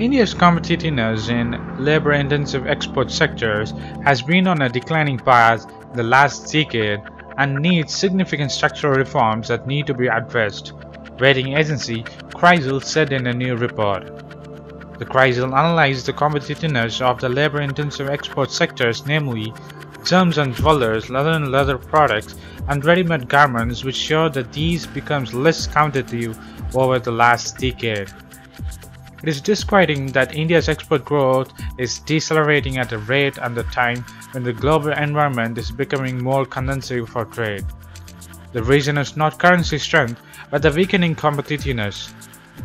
India's competitiveness in labor-intensive export sectors has been on a declining path in the last decade and needs significant structural reforms that need to be addressed, rating agency Crisil said in a new report. The Crisil analyzed the competitiveness of the labor-intensive export sectors, namely gems and jewelers, leather and leather products, and ready-made garments, which showed that these becomes less competitive over the last decade. It is disquieting that India's export growth is decelerating at a rate and a time when the global environment is becoming more conducive for trade. The reason is not currency strength, but the weakening competitiveness.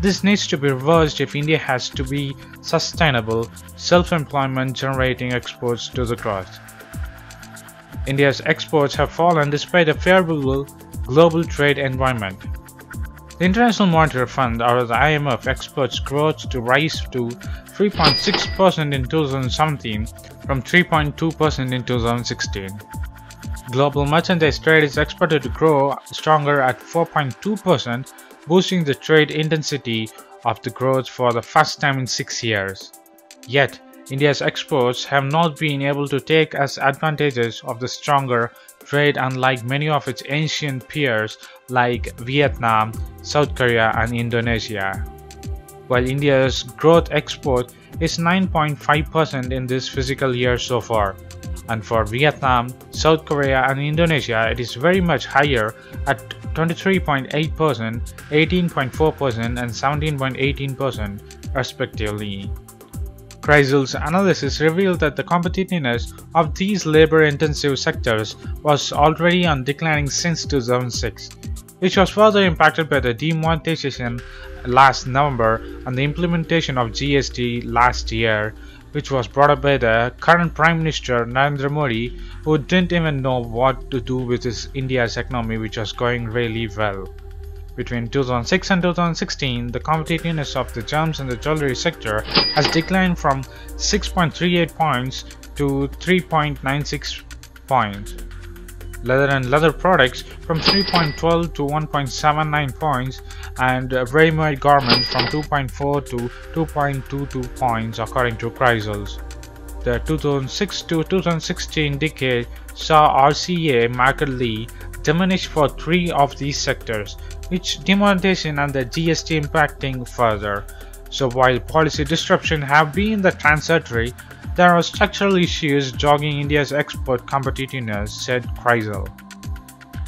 This needs to be reversed if India has to be sustainable, self-employment generating exports to the growth. India's exports have fallen despite a favorable global trade environment. The International Monetary Fund or the IMF expects growth to rise to 3.6% in 2017 from 3.2% in 2016. Global merchandise trade is expected to grow stronger at 4.2%, boosting the trade intensity of the growth for the first time in 6 years. Yet, India's exports have not been able to take as advantages of the stronger trade unlike many of its ancient peers like Vietnam, South Korea and Indonesia. While India's growth export is 9.5% in this fiscal year so far, and for Vietnam, South Korea and Indonesia it is very much higher at 23.8%, 18.4% and 17.18% respectively. Crisil's analysis revealed that the competitiveness of these labor-intensive sectors was already on declining since 2006, which was further impacted by the demonetization last November and the implementation of GST last year, which was brought up by the current Prime Minister Narendra Modi, who didn't even know what to do with India's economy, which was going really well. Between 2006 and 2016, the competitiveness of the gems and the jewellery sector has declined from 6.38 points to 3.96 points. Leather and leather products from 3.12 to 1.79 points, and ready-made garments from 2.4 to 2.22 points according to Crisil. The 2006 to 2016 decade saw RCA markedly diminish for 3 of these sectors, which demonetization and the GST impacting further. So while policy disruption have been the transitory, there are structural issues jogging India's export competitiveness, said Crisil.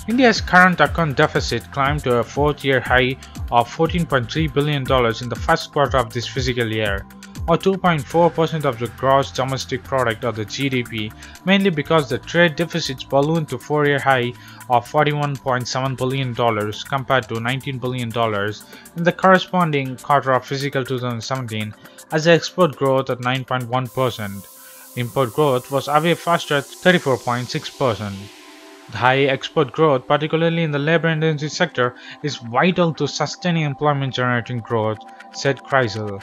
India's current account deficit climbed to a 4th-year high of $14.3 billion in the first quarter of this fiscal year, or 2.4% of the gross domestic product or the GDP, mainly because the trade deficits ballooned to 4-year high of $41.7 billion compared to $19 billion in the corresponding quarter of fiscal 2017, as the export growth at 9.1%. Import growth was away faster at 34.6%. The high export growth, particularly in the labor-intensive sector, is vital to sustaining employment-generating growth, said Crisil,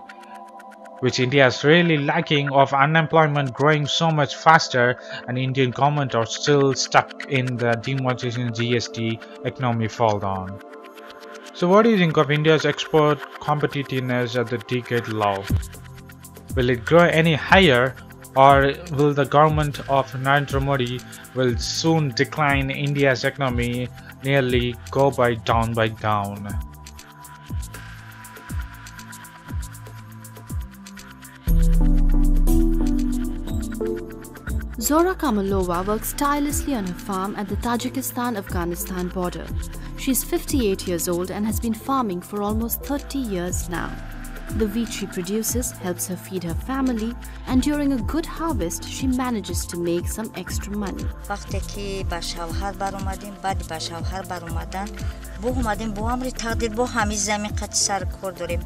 which India is really lacking of unemployment growing so much faster, and Indian government are still stuck in the demonetization GST economy fall down. So what do you think of India's export competitiveness at the decade low? Will it grow any higher, or will the government of Narendra Modi will soon decline India's economy, nearly go down by down? Zora Kamalova works tirelessly on her farm at the Tajikistan-Afghanistan border. She is 58 years old and has been farming for almost 30 years now. The wheat she produces helps her feed her family, and during a good harvest, she manages to make some extra money. وقتی که با شوهر بر اومدیم، بعد با شوهر بر اومدن با اومدیم با امر تقدیر با همین زمین قد سر کار داریم.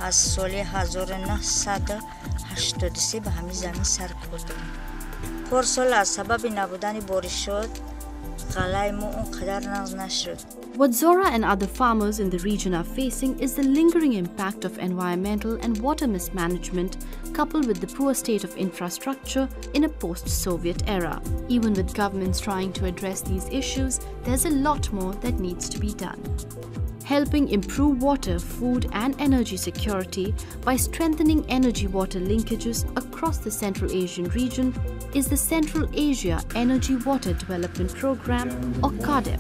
از سال 1983 به همین زمین سر کار داریم. پارسال از سبب نبودن بارش شد، غلای ما اونقدر نشد. What Zora and other farmers in the region are facing is the lingering impact of environmental and water mismanagement, coupled with the poor state of infrastructure in a post-Soviet era. Even with governments trying to address these issues, there's a lot more that needs to be done. helping improve water, food and energy security by strengthening energy-water linkages across the Central Asian region is the Central Asia Energy Water Development Program, or CARDEP.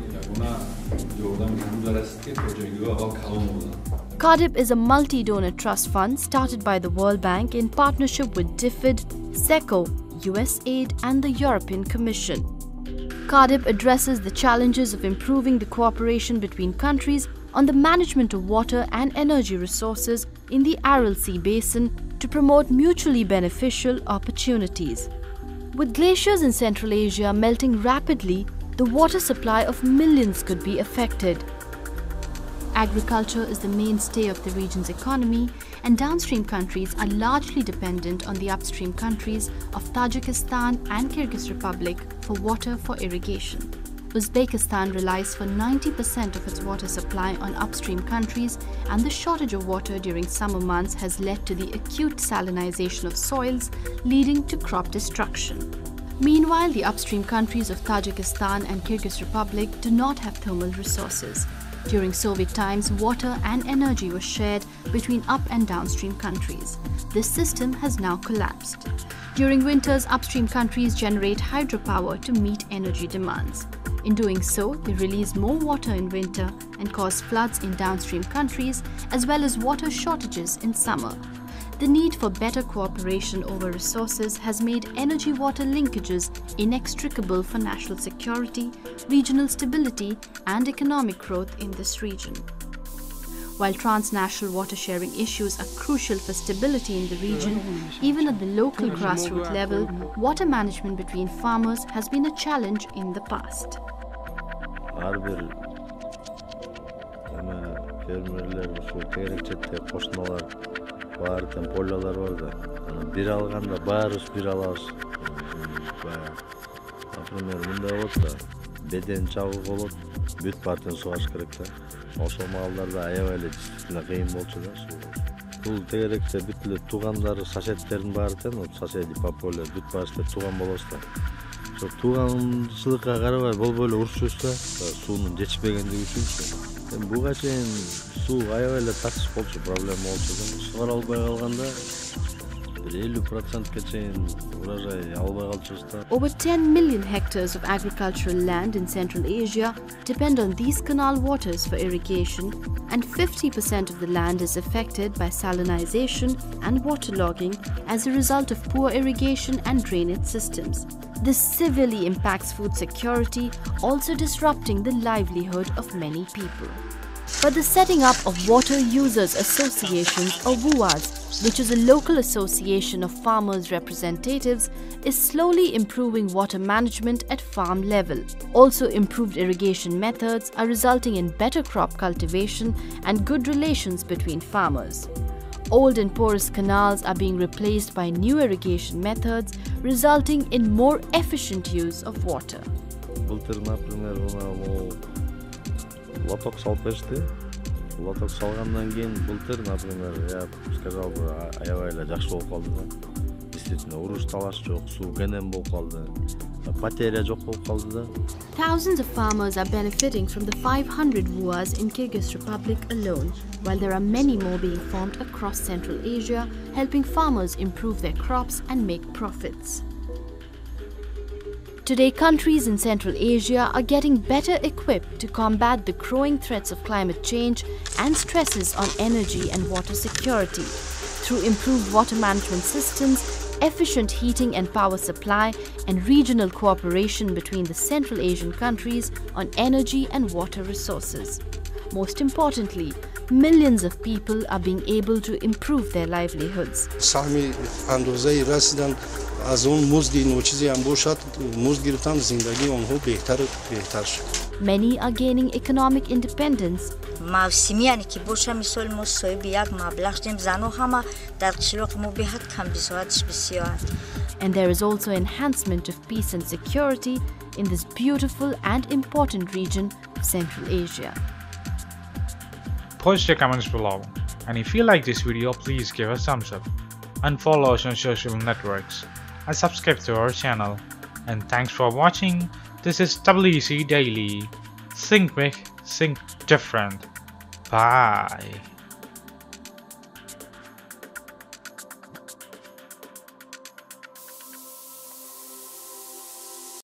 CARDEP is a multi-donor trust fund started by the World Bank in partnership with DFID, SECO, USAID and the European Commission. CARDEP addresses the challenges of improving the cooperation between countries on the management of water and energy resources in the Aral Sea Basin to promote mutually beneficial opportunities. With glaciers in Central Asia melting rapidly, the water supply of millions could be affected. Agriculture is the mainstay of the region's economy, and downstream countries are largely dependent on the upstream countries of Tajikistan and Kyrgyz Republic for water for irrigation. Uzbekistan relies for 90% of its water supply on upstream countries, and the shortage of water during summer months has led to the acute salinization of soils, leading to crop destruction. Meanwhile, the upstream countries of Tajikistan and Kyrgyz Republic do not have thermal resources. During Soviet times, water and energy were shared between up and downstream countries. This system has now collapsed. During winters, upstream countries generate hydropower to meet energy demands. In doing so, they release more water in winter and cause floods in downstream countries, as well as water shortages in summer. The need for better cooperation over resources has made energy-water linkages inextricable for national security, regional stability and economic growth in this region. While transnational water sharing issues are crucial for stability in the region, even at the local grassroots level, water management between farmers has been a challenge in the past. Баардан полялар бар да. Бир алганда баарыбыз бир алабыз. Например, мындай болот да. Беден чагы болот, бүт бартын сугаш керек да. Ошол маалдарда аябай эле действительно кыйын болчу да суу. Бул тегеректе бүт эле туугандары, соседтердин баары тең, соседи по полю бүт баарыбыз тууган болобуз да. Ошо тууганчылыкка карабай болбой эле урушубуз да, суунун жетишпегендиги үчүн. Буга чейин суу аябай эле тартыш болчу, проблема болчу да. Сугара албай калганда бир 50%га чейин урожай албай калчубуз да. Over 10 million hectares of agricultural land in Central Asia depend on these canal waters for irrigation, and 50% of the land is affected by salinization and waterlogging as a result of poor irrigation and drainage systems. This severely impacts food security, also disrupting the livelihood of many people. But the setting up of Water Users Associations, or WUAs, which is a local association of farmers' representatives, is slowly improving water management at farm level. Also, improved irrigation methods are resulting in better crop cultivation and good relations between farmers. Old and porous canals are being replaced by new irrigation methods, resulting in more efficient use of water. Лоток салып беришти. Лоток салгандан кийин былтыр, например, я сказал бы, аябай эле жакшы болуп калды да. Действительно, уруш талаш жок, суу кенен болуп калды. Потеря жок болуп калды да. Thousands of farmers are benefiting from the 500 WUAs in Kyrgyz Republic alone, while there are many more being formed across Central Asia, helping farmers improve their crops and make profits. Today, countries in Central Asia are getting better equipped to combat the growing threats of climate change and stresses on energy and water security through improved water management systems, efficient heating and power supply, and regional cooperation between the Central Asian countries on energy and water resources. Most importantly, millions of people are being able to improve their livelihoods. Many are gaining economic independence. And there is also enhancement of peace and security in this beautiful and important region of Central Asia. Post your comments below, and if you like this video, please give us a thumbs up and follow us on social networks and subscribe to our channel. And thanks for watching. This is WEC Daily. Think big, think different. Bye.